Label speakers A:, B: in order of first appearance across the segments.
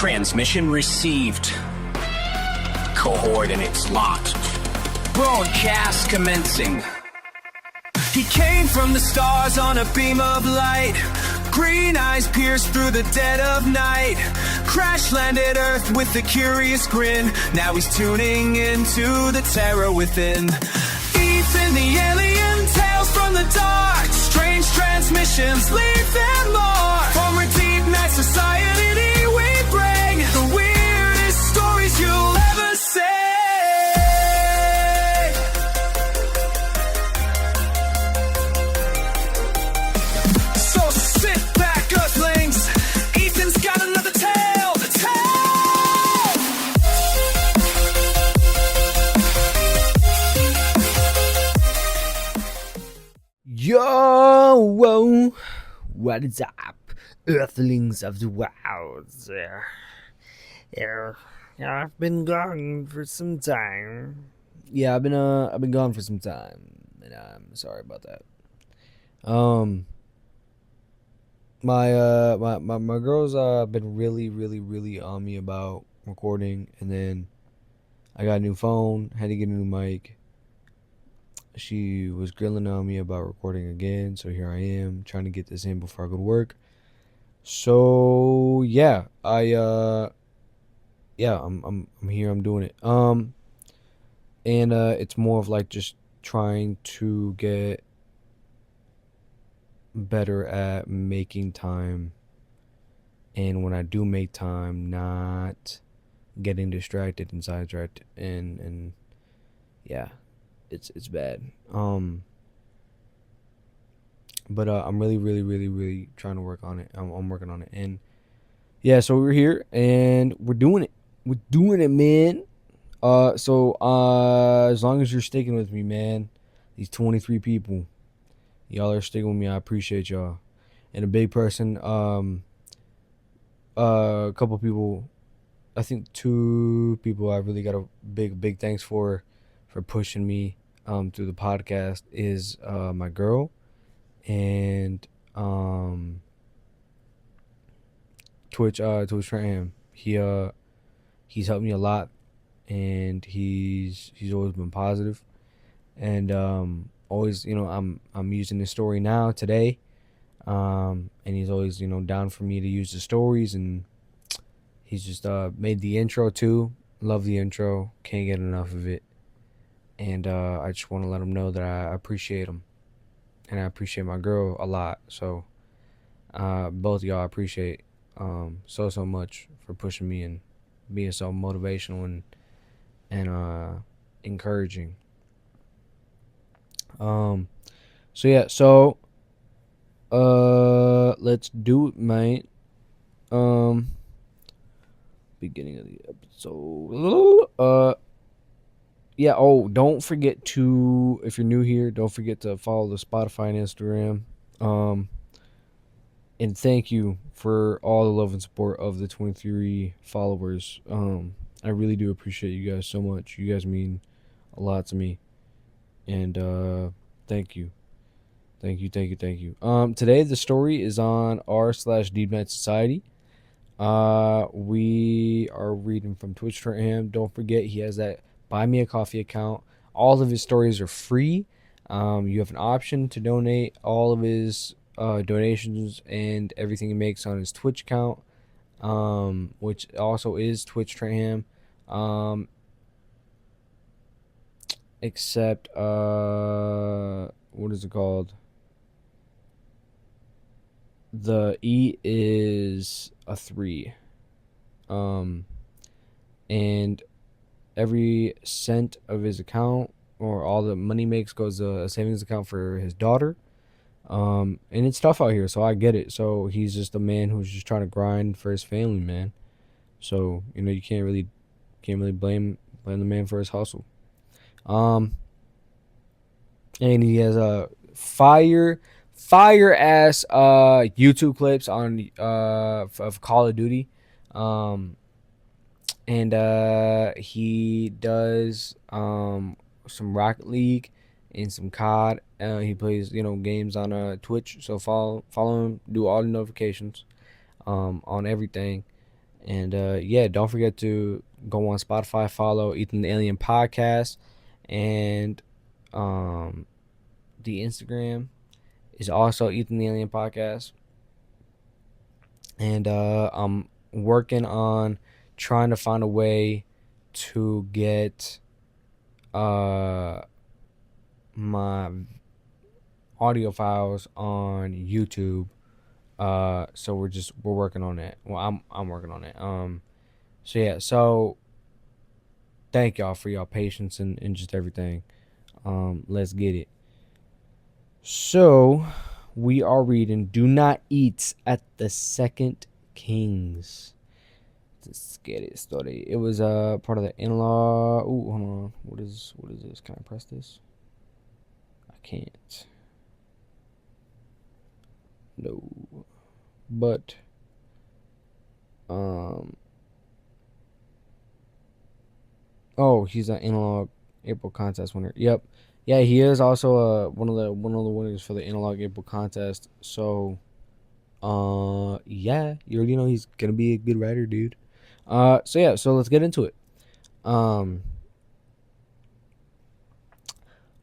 A: Transmission received. Coordinates locked. Broadcast commencing. He came from the stars on a beam of light. Green eyes pierced through the dead of night. Crash landed Earth with a curious grin. Now he's tuning into the terror within. Ethan the alien, tales from the dark. Strange transmissions leave their mark. From our deep night society we bring the weirdest stories you'll ever say. So sit back, Earthlings. Ethan's got another tale to tell.
B: Yo, whoa, what is up, Earthlings of the wilds? I've been gone for some time. Yeah, I've been gone for some time, and I'm sorry about that. My girls been really on me about recording, and then I got a new phone, had to get a new mic. She was grilling on me about recording again, so here I am trying to get this in before I go to work. So yeah, I'm here, I'm doing it. And it's more of like just trying to get better at making time, and when I do make time, not getting distracted and sidetracked, and yeah. It's bad. But I'm really trying to work on it. I'm working on it, and yeah. So we're here and we're doing it. We're doing it, man. So as long as you're sticking with me, man, these 23 people, y'all are sticking with me. I appreciate y'all. And a big person, a couple people, I think 2 people I really got a big thanks for pushing me through the podcast is my girl and Twitch Traham. He's helped me a lot, and he's always been positive, and always, I'm using this story now today, and he's always down for me to use the stories, and he's just made the intro too. Love the intro, can't get enough of it. And I just want to let him know that I appreciate him, and I appreciate my girl a lot. So both of y'all, I appreciate so much for pushing me and being so motivational and encouraging. So yeah, so let's do it, mate. Beginning of the episode. Yeah, don't forget to, if you're new here, don't forget to follow the Spotify and Instagram. And thank you for all the love and support of the 23 followers. I really do appreciate you guys so much. You guys mean a lot to me. And thank you. Thank you. Today the story is on r/Deep Night Society. We are reading from Twitch for him. Don't forget, he has that Buy Me a Coffee account. All of his stories are free. You have an option to donate all of his donations and everything he makes on his Twitch account, which also is Twitch Traham. Except what is it called? The E is a 3. And every cent of his account, or all the money makes, goes to a savings account for his daughter. And it's tough out here, so I get it. So he's just a man who's just trying to grind for his family, man. So you can't really blame the man for his hustle. And he has a fire ass YouTube clips on of Call of Duty. And he does some Rocket League and some COD. He plays games on Twitch, so follow him, do all the notifications on everything, And yeah, don't forget to go on Spotify, follow Ethan the Alien Podcast, and um, the Instagram is also Ethan the Alien Podcast. And I'm working on trying to find a way to get uh my audio files on YouTube. So we're working on that. Well, I'm working on it. So yeah, so thank y'all for y'all patience and just everything. Let's get it. So we are reading "Do Not Eat at the Second Kings." Let's get it started. It was part of the in-law. Ooh, hold on. What is this? Can I press this? I can't. No. But um oh, he's an analog April contest winner. Yep. Yeah, he is also one of the winners for the analog April contest. So yeah, you already know he's gonna be a good writer, dude. So yeah, so let's get into it. Um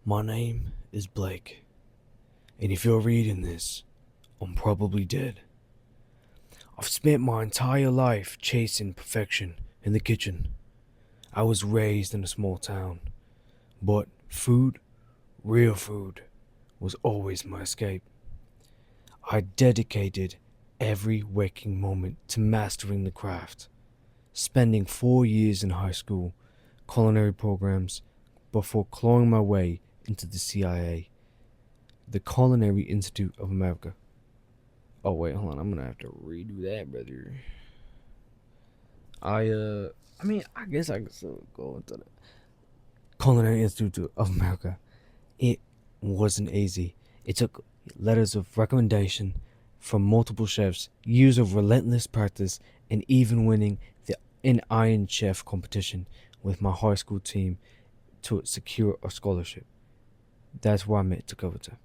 B: My name is Blake, and if you're reading this, I'm probably dead. I've spent my entire life chasing perfection in the kitchen. I was raised in a small town, but food, real food, was always my escape. I dedicated every waking moment to mastering the craft, spending 4 years in high school, culinary programs, before clawing my way into the CIA, the Culinary Institute of America. Oh wait, hold on, I'm gonna have to redo that, brother. I mean, I guess I could still go into the Culinary Institute of America. It wasn't easy. It took letters of recommendation from multiple chefs, years of relentless practice, and even winning an Iron Chef competition with my high school team to secure a scholarship. That's where I met Takavata.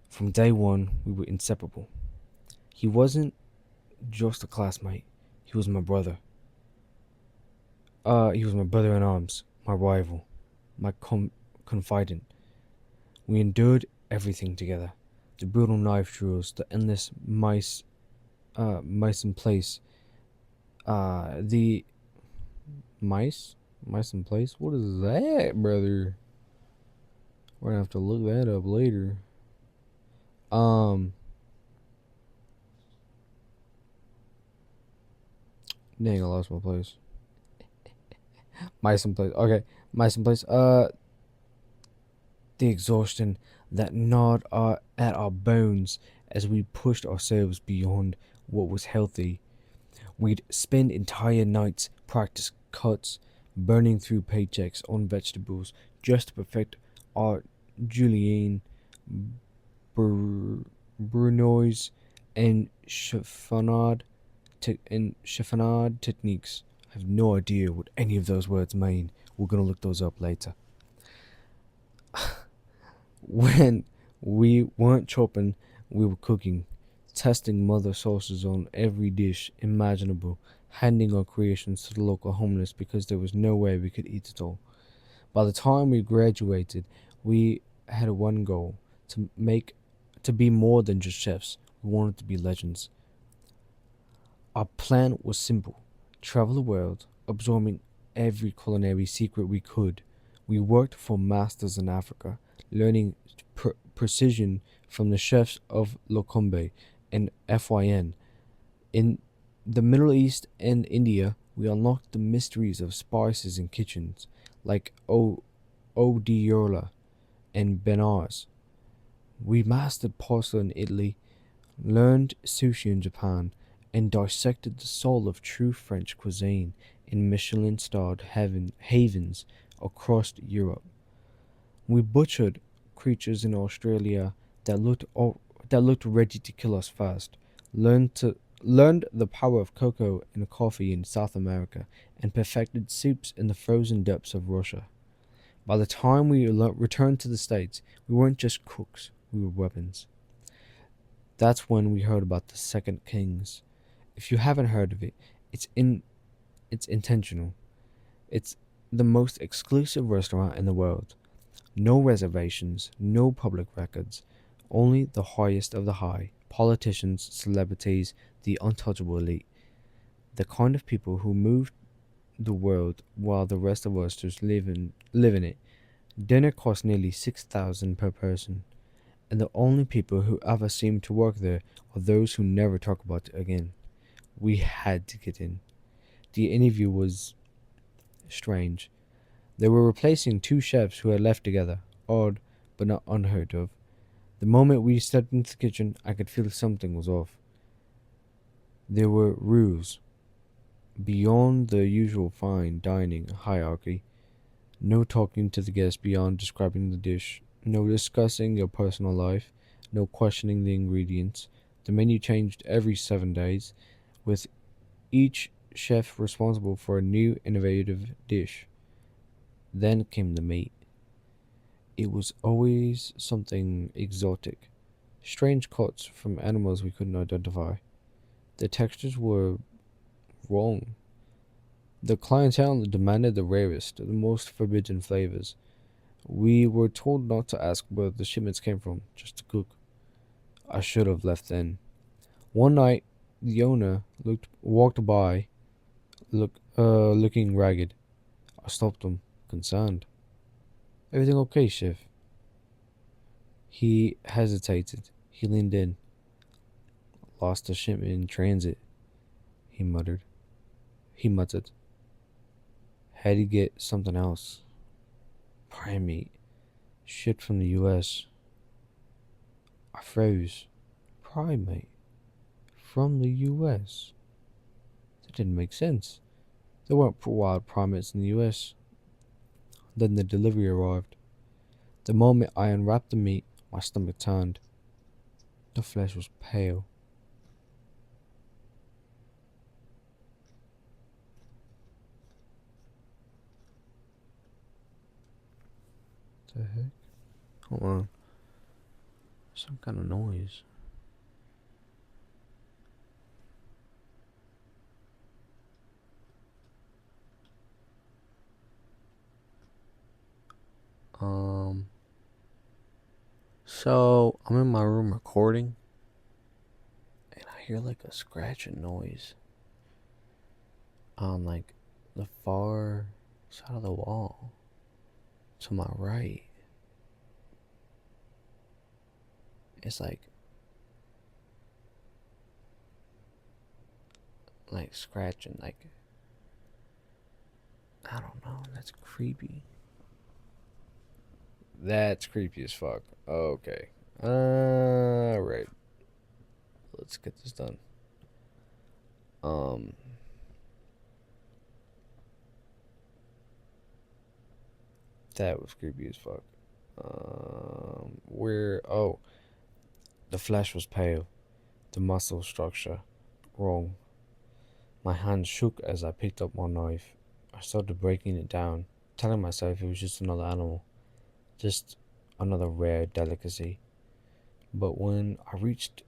B: From day one, we were inseparable. He wasn't just a classmate. He was my brother. He was my brother in arms, my rival, my confidant. We endured everything together. The brutal knife drills, the endless mice in place. The mice in place. What is that, brother? We're gonna have to look that up later. Um, dang, I lost my place. Mice in place. Okay, mice in place. The exhaustion that gnawed at our bones as we pushed ourselves beyond what was healthy. We'd spend entire nights practice cuts, burning through paychecks on vegetables just to perfect our julienne, brunoise, and chiffonade techniques. I have no idea what any of those words mean. We're gonna look those up later. When we weren't chopping, we were cooking, testing mother sauces on every dish imaginable, handing our creations to the local homeless because there was no way we could eat it all. By the time we graduated, we had one goal to be more than just chefs. We wanted to be legends. Our plan was simple: travel the world, absorbing every culinary secret we could. We worked for masters in Africa, learning precision from the chefs of Locombe and FYN. In the Middle East and India, we unlocked the mysteries of spices in kitchens like Odiola and Benares. We mastered pasta in Italy, learned sushi in Japan, and dissected the soul of true French cuisine in Michelin-starred havens across Europe. We butchered creatures in Australia that looked ready to kill us fast, learned the power of cocoa and coffee in South America, and perfected soups in the frozen depths of Russia. By the time we returned to the States, we weren't just cooks, we were weapons. That's when we heard about the Second Kings, If you haven't heard of it, it's in it's intentional. It's the most exclusive restaurant in the world. No reservations, no public records, only the highest of the high. Politicians, celebrities, the untouchable elite. The kind of people who move the world while the rest of us just live in it. Dinner costs nearly 6,000 per person, and the only people who ever seem to work there are those who never talk about it again. We had to get in. The interview was strange. They were replacing two chefs who had left together. Odd, but not unheard of. The moment we stepped into the kitchen, I could feel something was off. There were rules beyond the usual fine dining hierarchy. No talking to the guests beyond describing the dish. No discussing your personal life. No questioning the ingredients. The menu changed every 7 days, with each chef responsible for a new innovative dish. Then came the meat. It was always something exotic. Strange cuts from animals we couldn't identify. The textures were wrong. The clientele demanded the rarest, the most forbidden flavors. We were told not to ask where the shipments came from, just to cook. I should have left then. One night, the owner walked by, looking ragged. I stopped him, concerned. Everything okay, chef? He hesitated. He leaned in. Lost a shipment in transit, he muttered. He muttered. Had to get something else. Prime meat. Shipped from the US. I froze. Primate. From the US. That didn't make sense. There weren't wild primates in the US. Then the delivery arrived. The moment I unwrapped the meat, my stomach turned. The flesh was pale. The heck? Hold on. Some kind of noise. So I'm in my room recording, and I hear like a scratching noise on like the far side of the wall to my right. It's like scratching, like I don't know. That's creepy. That's creepy as fuck. Okay. Alright. Let's get this done. Um that was creepy as fuck. Where the flesh was pale, the muscle structure wrong. My hand shook as I picked up my knife. I started breaking it down, telling myself it was just another animal, just another rare delicacy. But when I reached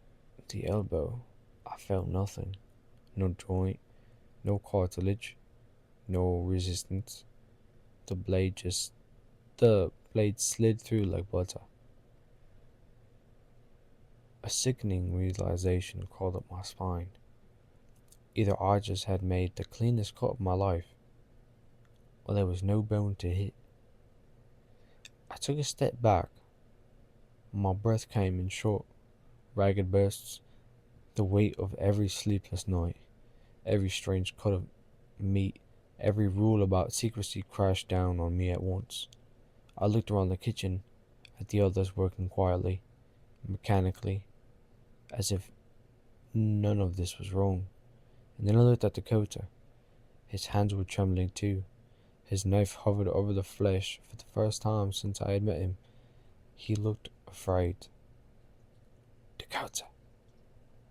B: the elbow, I felt nothing. No joint, no cartilage, no resistance. The blade just the blade slid through like butter. A sickening realization crawled up my spine. Either I just had made the cleanest cut of my life, or there was no bone to hit. I took a step back. My breath came in short, ragged bursts. The weight of every sleepless night, every strange cut of meat, every rule about secrecy crashed down on me at once. I looked around the kitchen at the others working quietly, mechanically, as if none of this was wrong. And then I looked at Dakota. His hands were trembling too. His knife hovered over the flesh for the first time since I had met him. He looked afraid. Dakota,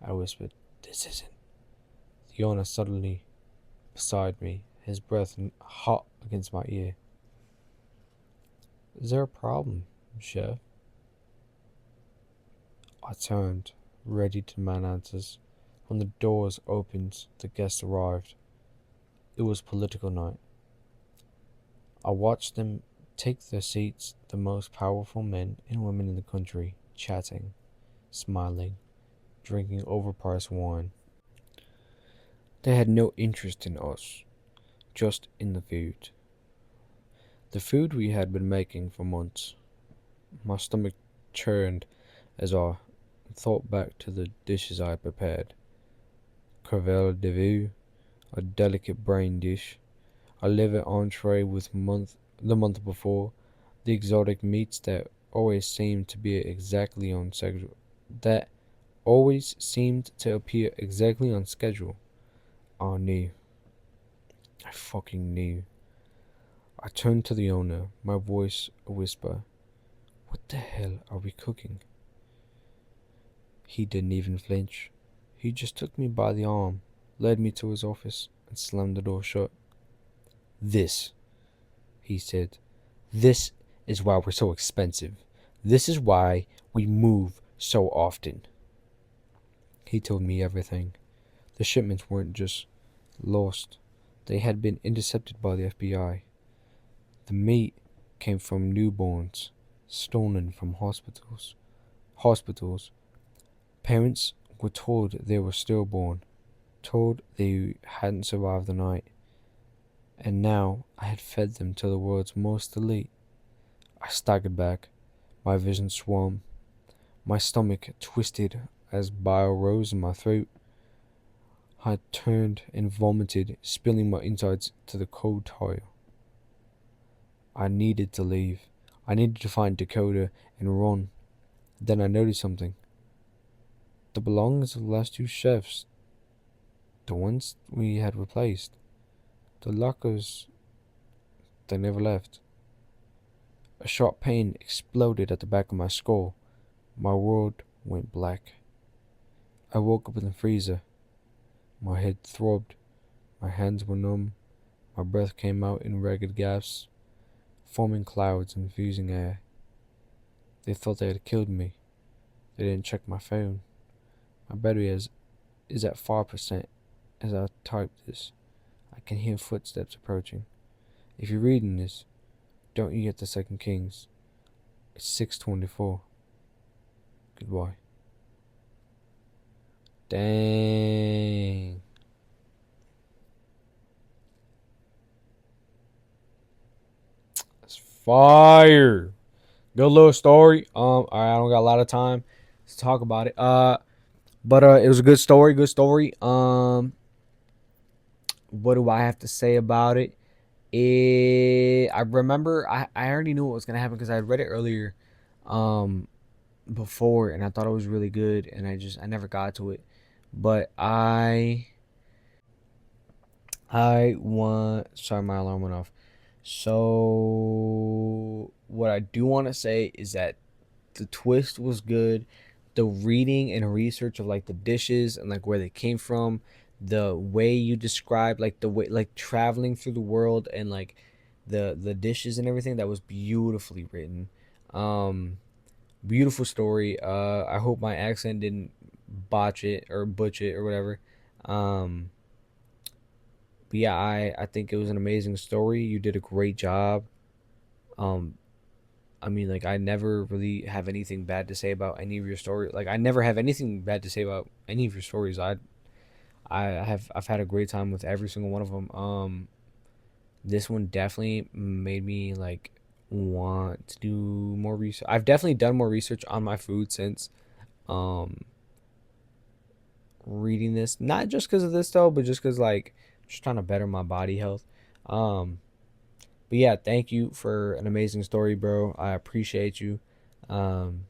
B: I whispered. This isn't. The owner suddenly beside me, his breath hot against my ear. Is there a problem, chef? I turned, ready to demand answers. When the doors opened, the guests arrived. It was political night. I watched them take their seats, the most powerful men and women in the country, chatting, smiling, drinking overpriced wine. They had no interest in us, just in the food. The food we had been making for months. My stomach churned as I thought back to the dishes I had prepared. Crevel de vue, a delicate brain dish, a liver entree with the month before, the exotic meats that always seemed to appear exactly on schedule. I knew. I fucking knew. I turned to the owner, my voice a whisper. What the hell are we cooking? He didn't even flinch. He just took me by the arm, led me to his office, and slammed the door shut. This, he said, this is why we're so expensive. This is why we move so often. He told me everything. The shipments weren't just lost, they had been intercepted by the FBI. The meat came from newborns, stolen from hospitals. Hospitals. Parents were told they were stillborn, told they hadn't survived the night. And now I had fed them to the world's most elite. I staggered back, my vision swam, my stomach twisted as bile rose in my throat. I turned and vomited, spilling my insides to the cold tile. I needed to leave. I needed to find Dakota and run. Then I noticed something. The belongings of the last two chefs, the ones we had replaced, the lockers, they never left. A sharp pain exploded at the back of my skull. My world went black. I woke up in the freezer. My head throbbed. My hands were numb. My breath came out in ragged gasps, forming clouds and fusing air. They thought they had killed me. They didn't check my phone. My battery is at 5% as I type this. I can hear footsteps approaching. If you're reading this, don't you get the Second Kings. It's 6:24. Goodbye. Dang. That's fire. Good little story. Alright, I don't got a lot of time to talk about it. But it was a good story, what do I have to say about it? I remember I already knew what was gonna happen because I had read it earlier, um, before, and I thought it was really good, and I never got to it. But I want. Sorry, my alarm went off. So what I do want to say is that the twist was good. The reading and research of like the dishes and like where they came from, the way you described like the way like traveling through the world and like the dishes and everything, that was beautifully written. Um Beautiful story. I hope my accent didn't botch it or butch it or whatever. Um but yeah, I think it was an amazing story. You did a great job. Um I mean, like, I never really have anything bad to say about any of your stories. Like, I never have anything bad to say about any of your stories. I've had a great time with every single one of them. This one definitely made me like want to do more research. I've definitely done more research on my food since um reading this. Not just because of this though, but just because like just trying to better my body health. Um, but yeah, thank you for an amazing story, bro. I appreciate you. Um,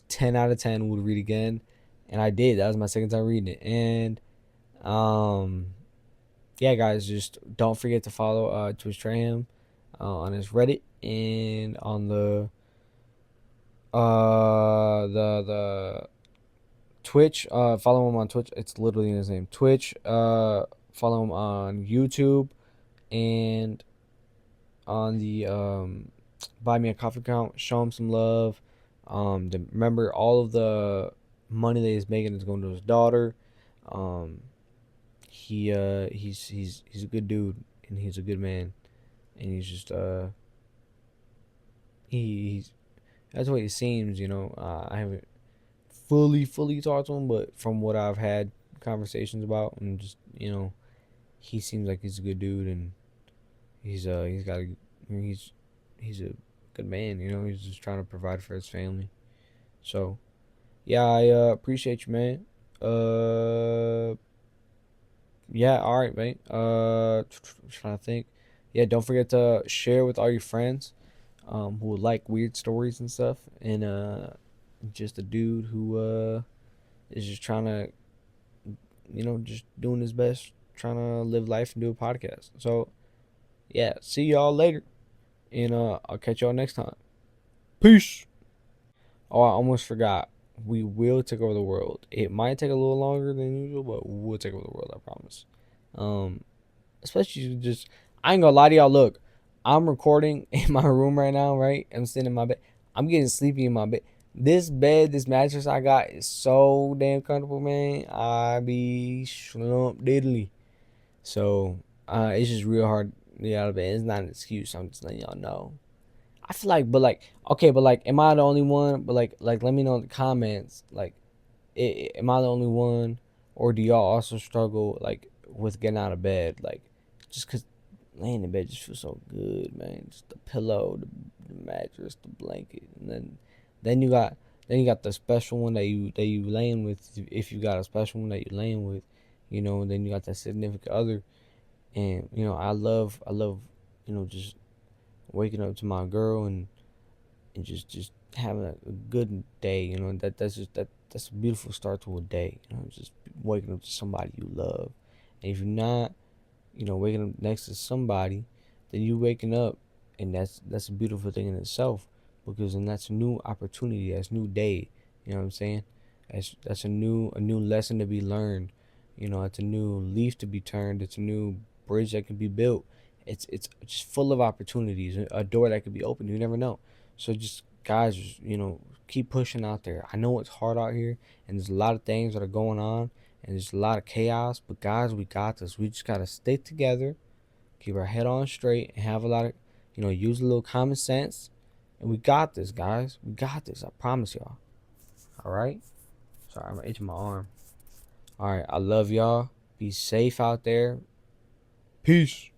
B: 10 out of 10 would read again, and I did. That was my second time reading it. And um yeah, guys, just don't forget to follow Twitch Traham on his Reddit and on the Twitch. Follow him on Twitch. It's literally in his name. Twitch. Follow him on YouTube and on the Buy Me a Coffee account. Show him some love. Remember, all of the money that he's making is going to his daughter. Um, he's a good dude, and he's a good man, and he's just he's that's what it seems. I haven't fully talked to him, but from what I've had conversations about, and just he seems like he's a good dude, and he's got he's a good man. He's just trying to provide for his family. So yeah, I appreciate you, man. Uh, yeah, all right, mate. Trying to think. Yeah, don't forget to share with all your friends, who would like weird stories and stuff, and just a dude who is just trying to, just doing his best, trying to live life and do a podcast. So yeah, see y'all later, and I'll catch y'all next time. Peace. Oh, I almost forgot. We will take over the world. It might take a little longer than usual, but we'll take over the world. I promise. Um, especially just, I ain't gonna lie to y'all. Look, I'm recording in my room right now. Right, I'm sitting in my bed. I'm getting sleepy in my bed. This bed, this mattress I got is so damn comfortable, man. I be slump diddly. So it's just real hard to get out of bed. It's not an excuse. I'm just letting y'all know. I feel like, but like, okay, but like, am I the only one? But like, let me know in the comments. Like, am I the only one, or do y'all also struggle like with getting out of bed? Like, just cause laying in bed just feels so good, man. Just the pillow, the mattress, the blanket, and then you got then you got the special one that you laying with. If you got a special one that you laying with, and then you got that significant other, and I love, just waking up to my girl and just having a good day. That's a beautiful start to a day. Just waking up to somebody you love. And if you're not, waking up next to somebody, then you waking up, and that's a beautiful thing in itself, because then that's a new opportunity, that's a new day. You know what I'm saying? That's a new lesson to be learned. It's a new leaf to be turned. It's a new bridge that can be built. It's just full of opportunities, a door that could be opened. You never know. So just guys, just, keep pushing out there. I know it's hard out here, and there's a lot of things that are going on, and there's a lot of chaos. But guys, we got this. We just gotta stick together, keep our head on straight, and have a lot of, use a little common sense. And we got this, guys. We got this. I promise y'all. All right. Sorry, I'm itching my arm. All right. I love y'all. Be safe out there. Peace.